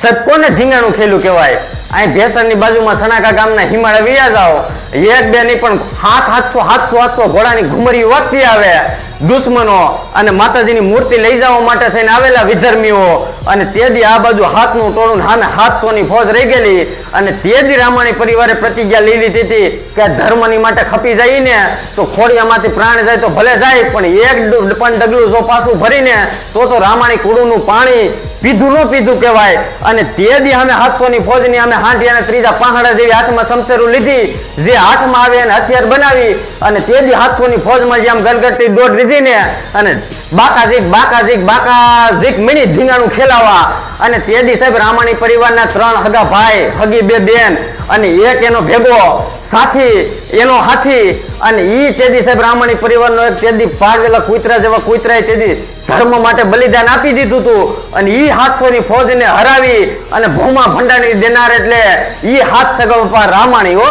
સાહેબ કોને ધીંગાણું ખેલું કહેવાય? અહીં ભેસરની બાજુમાં સણાકા ગામના હિમાળા વિયા જાઓ, એક બે નહીં પણ 700 ઘોડાની ઘુમરી વાગતી આવે દુશ્મનો અને માતાજીની મૂર્તિ લઈ જવા માટે થઈને આવેલા વિધર્મીઓ, અને તેથી આ બાજુ હાથનું ટોળું સામે 700 ની ફોજ રહી ગયેલી. અને તેથી રામાણી પરિવારે પ્રતિજ્ઞા લઈ લીધી હતી કે ધર્મની માટે ખપી જાય ને તો ખોડિયામાંથી પ્રાણ જાય તો ભલે જાય, પણ એક પણ ડગલું જો પાછું ભરીને તો રામાણી કુડુનું પાણી પીધું ન પીધું કહેવાય. અને તે દી અમે 700 ની ફોજની અમે હાંડિયાના ત્રીજા પહાડા જેવી હાથમાં શમશેરું લીધી, જે હાથમાં આવે એને હથિયાર બનાવી, અને તે દી 700 ની ફોજમાં જે આમ ગરગરતી દોડ લીધી ને, અને બાકાઝીક મિનિટ ધીંગાણું ખેલાવા. અને તે દી સાહેબ રામાણી પરિવારના 3 હગા ભાઈ, હગી 2 બેન અને એક એનો ભેગો સાથી, એનો હાથી, અને ઈ તે દી સાહેબ રામાણી પરિવારનો એક તે દી પાળવેલા કૂતરા જેવા કૂતરાએ તે દી ધર્મ માટે બલિદાન આપી દીધું હતું. અને ઈ 700 ની ફોજને હરાવી અને ભૂમા ભંડારી દેનાર એટલે ઈ હાથ સગા રામાણી હો.